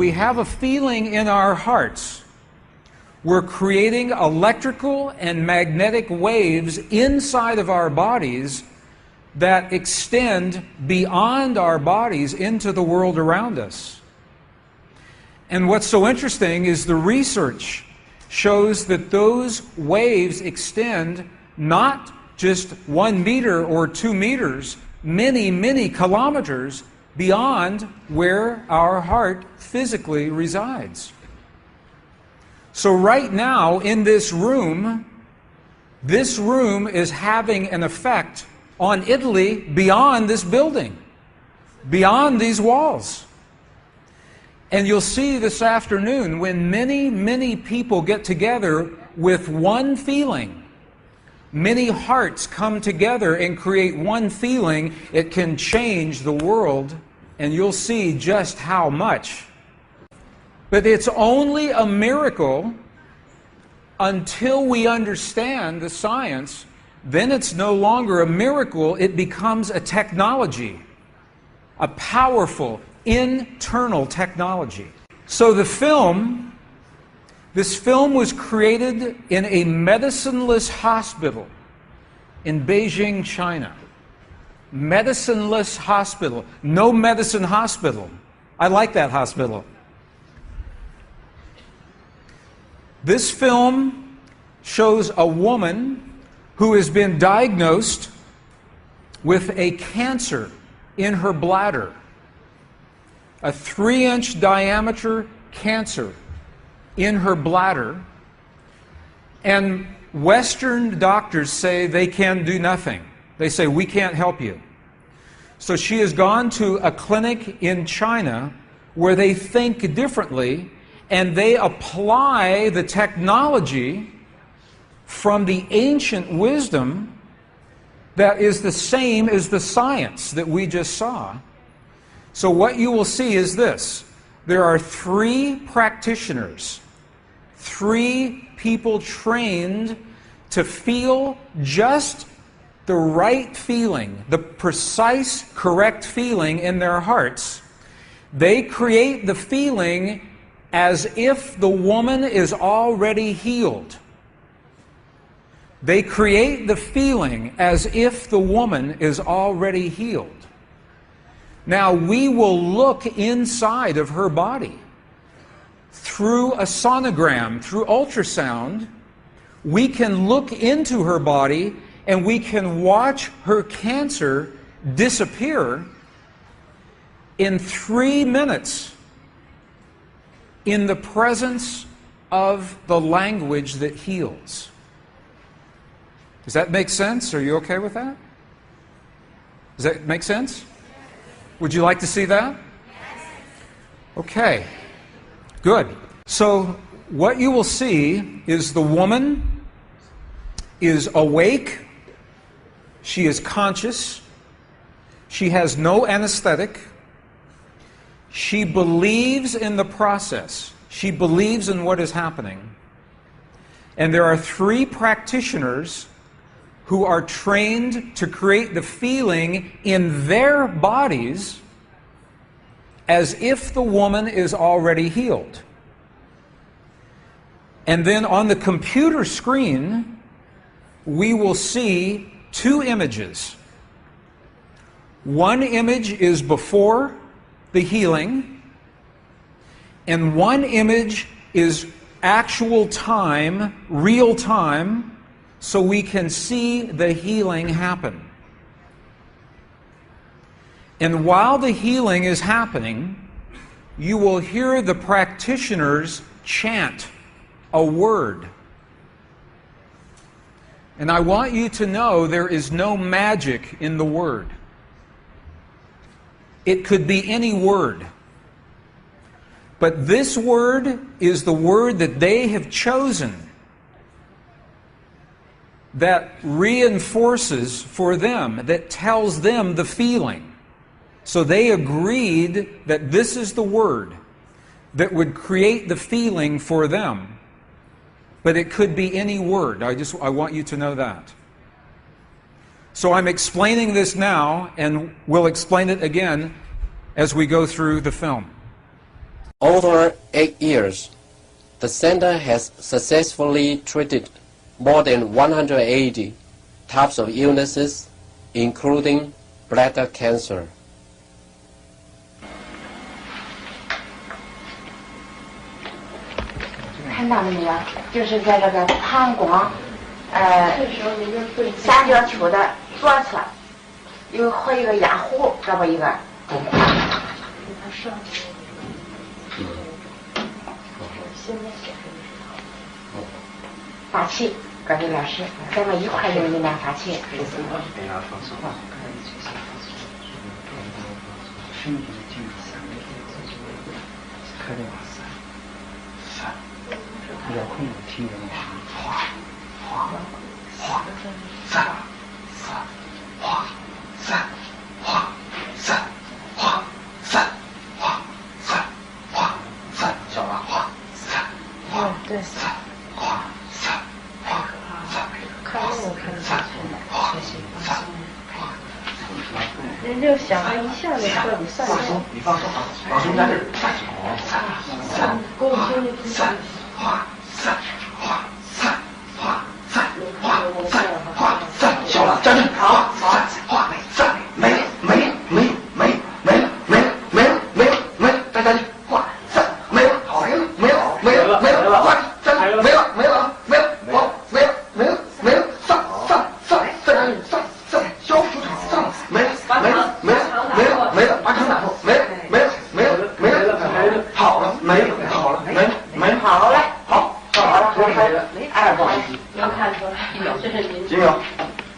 we have a feeling in our hearts, we're creating electrical and magnetic waves inside of our bodies that extend beyond our bodies into the world around us. And what's so interesting is the research shows that those waves extend not just 1 meter or 2 meters, many, many kilometers beyond where our heart physically resides. So right now in this room is having an effect on Italy beyond this building, beyond these walls. And you'll see this afternoon when many, many people get together with one feeling, many hearts come together and create one feeling, it can change the world, and you'll see just how much. But it's only a miracle until we understand the science. Then it's no longer a miracle, it becomes a technology, a powerful internal technology. So this film was created in a medicineless hospital in Beijing, China. Medicineless hospital, no medicine hospital. I like that hospital. This film shows a woman who has been diagnosed with a cancer in her bladder. A 3-inch diameter cancer in her bladder. And Western doctors say they can do nothing. They say, we can't help you. So she has gone to a clinic in China where they think differently, and they apply the technology from the ancient wisdom that is the same as the science that we just saw. So what you will see is this. There are 3 practitioners, 3 people trained to feel just the right feeling, the precise, correct feeling in their hearts. They create the feeling as if the woman is already healed. They create the feeling as if the woman is already healed. Now, we will look inside of her body through a sonogram, through ultrasound. We can look into her body and we can watch her cancer disappear in 3 minutes in the presence of the language that heals. Does that make sense? Are you okay with that? Does that make sense? Would you like to see that? Okay, good. So what you will see is the woman is awake, she is conscious, she has no anesthetic, she believes in the process, she believes in what is happening. And there are 3 practitioners who are trained to create the feeling in their bodies as if the woman is already healed. And then on the computer screen, we will see 2 images. One image is before the healing, and one image is actual time, real time, so we can see the healing happen. And while the healing is happening, you will hear the practitioners chant a word. And I want you to know there is no magic in the word. It could be any word. But this word is the word that they have chosen that reinforces for them, that tells them the feeling. So they agreed that this is the word that would create the feeling for them. But it could be any word. I want you to know that. So I'm explaining this now, and we'll explain it again as we go through the film. Over 8 years, the center has successfully treated more than 180 types of illnesses, including bladder cancer. 看到了没有？就是在这个膀胱，三角球的左侧，和一个压壶，这么一个中块。发气，各位老师，咱们一块用你们发气。比较困难，听着那声音，哗哗哗，散散哗散哗散哗散哗散哗散，小了哗散哗对散哗散哗散，看那个看着散哗散哗。人就想着一下就彻底散了。放松，你放松啊，放松在这儿，散散散哗。散哗散哗散哗散哗散，小了，站住！好，散哗散，没了没了没了没了没了没了没了没了没了，再下去，哗散没了，好没了没了没了没了，哗散没了没了没了好没了没了没了，散散散再下去，散散消除散了没了没了没了没了没了，把肠打破，没了没了没了没了没了，好了没了好了没了没了好了好。2个问题，能看出来，这是您几秒？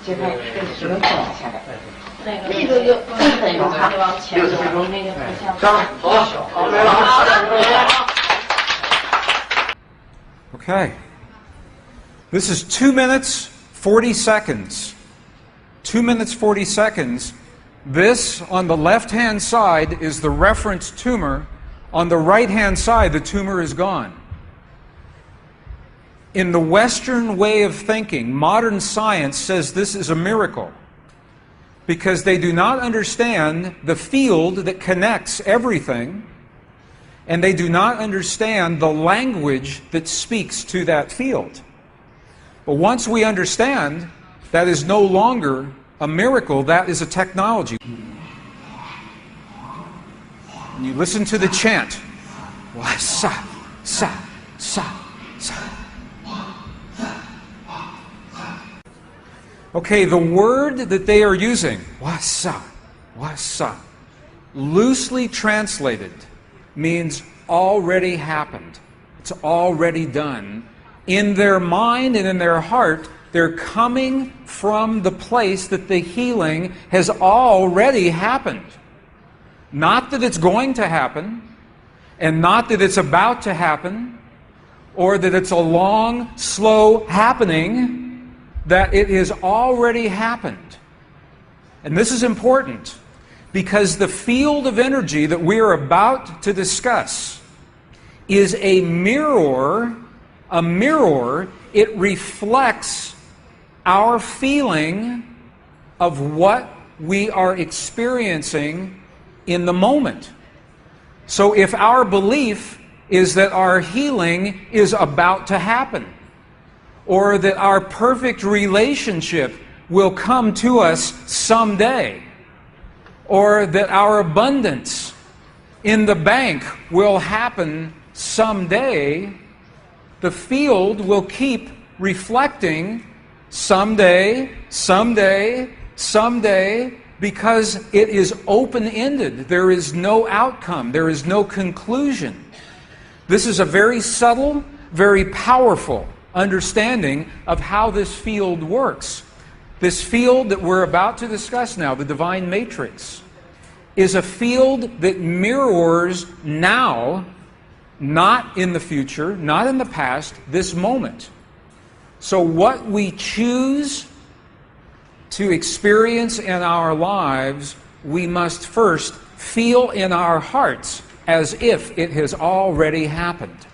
几分？10分钟下来。那个就1分钟哈，60分钟。上来，走了，好，没了啊。Okay. This is 2 minutes, 40 seconds. 2 minutes, 40 seconds. This, on the left-hand side, is the reference tumor. On the right-hand side, the tumor is gone. In the Western way of thinking, modern science says this is a miracle because they do not understand the field that connects everything, and they do not understand the language that speaks to that field. But once we understand, that is no longer a miracle, that is a technology. And you listen to the chant. Wa sa sa sa sa. Okay, the word that they are using, wasa, wasa, loosely translated, means already happened. It's already done. In their mind and in their heart, they're coming from the place that the healing has already happened. Not that it's going to happen, and not that it's about to happen, or that it's a long, slow happening, that it has already happened. And this is important because the field of energy that we are about to discuss is a mirror. A mirror, it reflects our feeling of what we are experiencing in the moment. So if our belief is that our healing is about to happen, or that our perfect relationship will come to us someday, or that our abundance in the bank will happen someday, the field will keep reflecting someday, someday, someday, because it is open-ended. There is no outcome. There is no conclusion. This is a very subtle, very powerful understanding of how this field works. This field that we're about to discuss now, the divine matrix, is a field that mirrors now, not in the future, not in the past, this moment. So what we choose to experience in our lives, we must first feel in our hearts as if it has already happened.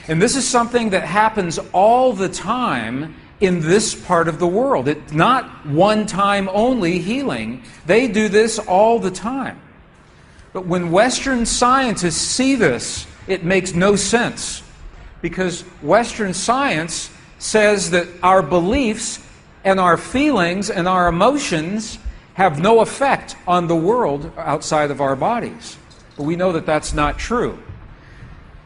And this is something that happens all the time in this part of the world. It's not one time only healing. They do this all the time. But when Western scientists see this, it makes no sense. Because Western science says that our beliefs and our feelings and our emotions have no effect on the world outside of our bodies. But we know that that's not true.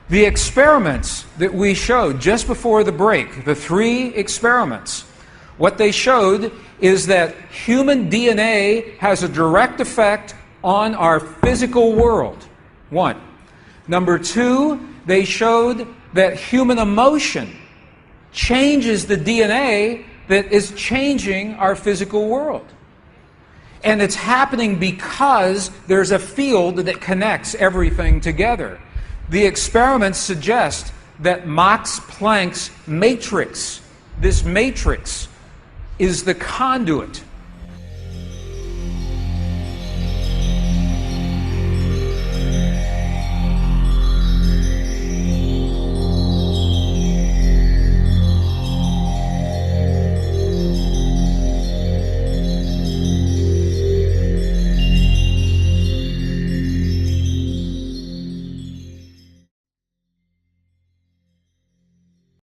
The experiments that we showed just before the break, the 3 experiments, what they showed is that human DNA has a direct effect on our physical world. 1. Number 2, they showed that human emotion changes the DNA that is changing our physical world. And it's happening because there's a field that connects everything together. The experiments suggest that Max Planck's matrix, this matrix, is the conduit